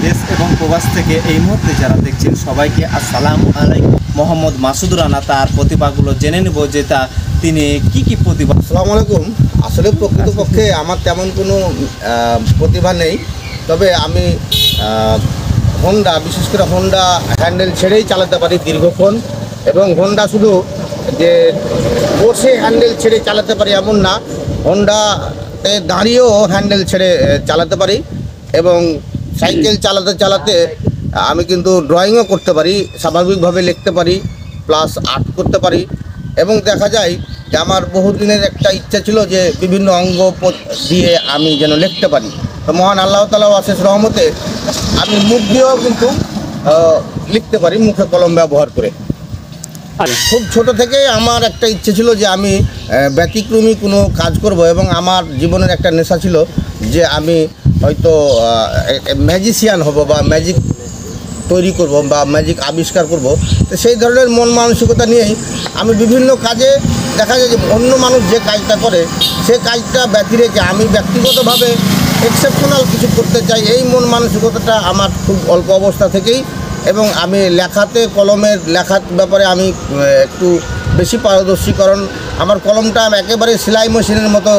দেশ এবং প্রবাস থেকে এই মুহূর্তে যারা দেখছেন সবাইকে আসসালামু আলাইকুম। মোহাম্মদ মাসুদ রানা তার প্রতিভাগুলো জেনে নেব যে তিনি কি প্রতিভা। আসসালামু আলাইকুম। আসলে প্রকৃতপক্ষে আমার তেমন কোনো প্রতিভা নেই, তবে আমি হোন্ডা, বিশেষ করে হোন্ডা হ্যান্ডেল ছেড়েই চালাতে পারি দীর্ঘক্ষণ, এবং হোন্ডা শুধু যে বসে হ্যান্ডেল ছেড়ে চালাতে পারি এমন না, হোন্ডাতে দাঁড়িয়েও হ্যান্ডেল ছেড়ে চালাতে পারি। এবং সাইকেল চালাতে চালাতে আমি কিন্তু ড্রয়িংও করতে পারি, স্বাভাবিকভাবে লিখতে পারি, প্লাস আর্ট করতে পারি। এবং দেখা যায় যে আমার বহুদিনের একটা ইচ্ছা ছিল যে বিভিন্ন অঙ্গ দিয়ে আমি যেন লিখতে পারি। তো মহান আল্লাহ তাআলা অশেষ রহমতে আমি মুখ দিয়েও কিন্তু লিখতে পারি, মুখে কলম ব্যবহার করে। খুব ছোট থেকেই আমার একটা ইচ্ছে ছিল যে আমি ব্যতিক্রমী কোনো কাজ করব, এবং আমার জীবনের একটা নেশা ছিল যে আমি হয়তো ম্যাজিশিয়ান হব বা ম্যাজিক তৈরি করব বা ম্যাজিক আবিষ্কার করব। তো সেই ধরনের মন মানসিকতা নিয়েই আমি বিভিন্ন কাজে দেখা যায় যে অন্য মানুষ যে কাজটা করে সে কাজটা ব্যতি রেখে আমি ব্যক্তিগতভাবে এক্সেপশনাল কিছু করতে চাই, এই মন মানসিকতাটা আমার খুব অল্প অবস্থা থেকেই। এবং আমি লেখাতে, কলমের লেখার ব্যাপারে আমি একটু বেশি পারদর্শী, কারণ আমার কলমটা একেবারে সেলাই মেশিনের মতো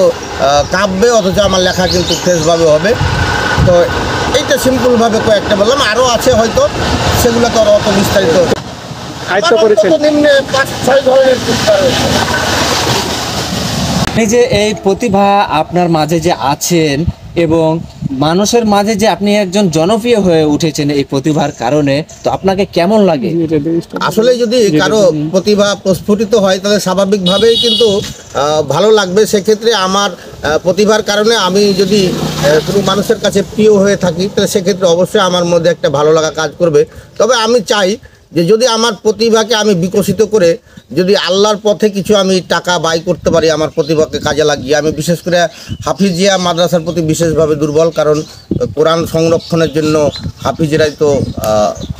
কাঁপবে, অথচ আমার লেখা কিন্তু ফ্রেশভাবে হবে। তো এইটা সিম্পলভাবে কয়েকটা বললাম, আরও আছে হয়তো, সেগুলো তো অত বিস্তারিত নিম্নে 5-6 ধরনের এই যে এই প্রতিভা আপনার মাঝে যে আছেন এবং মানুষের মাঝে যে আপনি একজন জনপ্রিয় হয়ে উঠেছেন এই প্রতিভার কারণে, তো আপনাকে কেমন লাগে? আসলে যদি কারো প্রতিভা প্রস্ফুটিত হয় তাহলে স্বাভাবিকভাবেই কিন্তু ভালো লাগবে। সেক্ষেত্রে আমার প্রতিভার কারণে আমি যদি কোনো মানুষের কাছে প্রিয় হয়ে থাকি তাহলে সেক্ষেত্রে অবশ্যই আমার মধ্যে একটা ভালো লাগা কাজ করবে। তবে আমি চাই যে যদি আমার প্রতিভাকে আমি বিকশিত করে যদি আল্লাহর পথে কিছু আমি টাকা ব্যয় করতে পারি আমার প্রতিভাকে কাজে লাগিয়ে, আমি বিশেষ করে হাফিজিয়া মাদ্রাসার প্রতি বিশেষভাবে দুর্বল, কারণ কোরআন সংরক্ষণের জন্য হাফিজরাই তো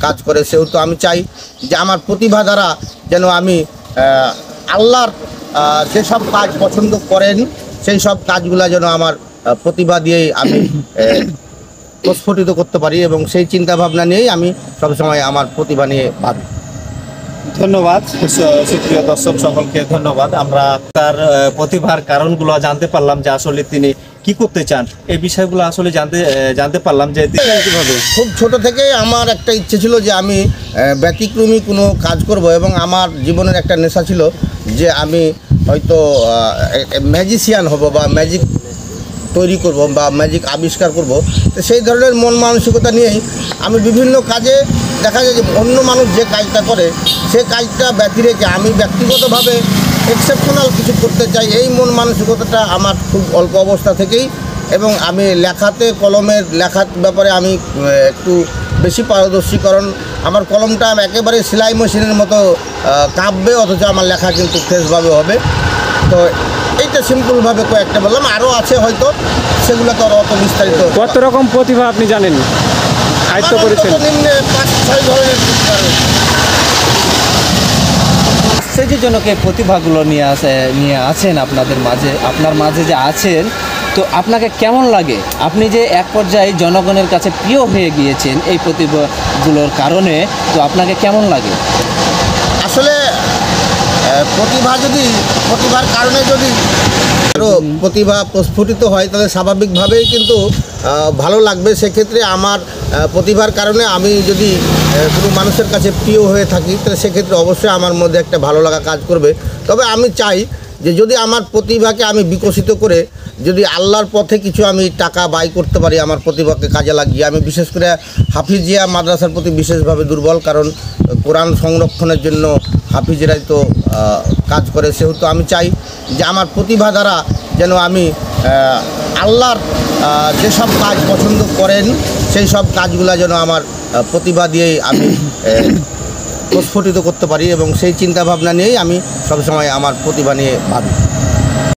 কাজ করে। সেহেতু আমি চাই যে আমার প্রতিভা দ্বারা যেন আমি আল্লাহর যেসব কাজ পছন্দ করেন সেই সব কাজগুলো যেন আমার প্রতিভা দিয়েই আমি প্রস্ফুটিত করতে পারি, এবং সেই চিন্তা ভাবনা নিয়েই আমি সবসময় আমার প্রতিভা নিয়ে ভাবি। ধন্যবাদ সুপ্রিয় দর্শক সকলকে ধন্যবাদ। আমরা তার প্রতিভার কারণগুলো জানতে পারলাম যে আসলে তিনি কি করতে চান, এই বিষয়গুলো আসলে জানতে পারলাম যে কিভাবে। খুব ছোট থেকেই আমার একটা ইচ্ছে ছিল যে আমি ব্যতিক্রমী কোনো কাজ করব, এবং আমার জীবনের একটা নেশা ছিল যে আমি হয়তো ম্যাজিশিয়ান হব বা ম্যাজিক তৈরি করব বা ম্যাজিক আবিষ্কার করব। তো সেই ধরনের মন মানসিকতা নিয়েই আমি বিভিন্ন কাজে দেখা যায় যে অন্য মানুষ যে কাজটা করে সে কাজটা ব্যতি রেখে আমি ব্যক্তিগতভাবে এক্সেপশনাল কিছু করতে চাই, এই মন মানসিকতাটা আমার খুব অল্প অবস্থা থেকেই। এবং আমি লেখাতে, কলমের লেখার ব্যাপারে আমি একটু বেশি পারদর্শী, কারণ আমার কলমটা একেবারে সেলাই মেশিনের মতো কাঁপবে, অথচ আমার লেখা কিন্তু ফ্রেশভাবে হবে। তো এইটা সিম্পলভাবে কয়েকটা বললাম, আরও আছে হয়তো, সেগুলো তো অত বিস্তারিত। কত রকম প্রতিভা আপনি জানেন, আয়ত্ত করেছেন? নিম্নে 5-6 ধরনের আশ্চর্যজনক এই প্রতিভাগুলো নিয়ে আছেন আপনার মাঝে যে আছেন, তো আপনাকে কেমন লাগে? আপনি যে এক পর্যায়ে জনগণের কাছে প্রিয় হয়ে গিয়েছেন এই প্রতিভাগুলোর কারণে, তো আপনাকে কেমন লাগে? আসলে প্রতিভার কারণে যদি আরও প্রতিভা প্রস্ফুটিত হয় তাহলে স্বাভাবিকভাবেই কিন্তু ভালো লাগবে। সেক্ষেত্রে আমার প্রতিভার কারণে আমি যদি কোনো মানুষের কাছে প্রিয় হয়ে থাকি তাহলে সেক্ষেত্রে অবশ্যই আমার মধ্যে একটা ভালো লাগা কাজ করবে। তবে আমি চাই যে যদি আমার প্রতিভাকে আমি বিকশিত করে যদি আল্লাহর পথে কিছু আমি টাকা ব্যয় করতে পারি আমার প্রতিভাকে কাজে লাগিয়ে, আমি বিশেষ করে হাফিজিয়া মাদ্রাসার প্রতি বিশেষভাবে দুর্বল, কারণ কোরআন সংরক্ষণের জন্য হাফিজরাই তো কাজ করে। সেহেতু আমি চাই যে আমার প্রতিভা দ্বারা যেন আমি আল্লাহর যেসব কাজ পছন্দ করেন সেই সব কাজগুলো যেন আমার প্রতিভা দিয়েই আমি প্রস্ফুটিত করতে পারি, এবং সেই চিন্তা ভাবনা নিয়েই আমি সবসময় আমার প্রতিভা নিয়ে ভাবি।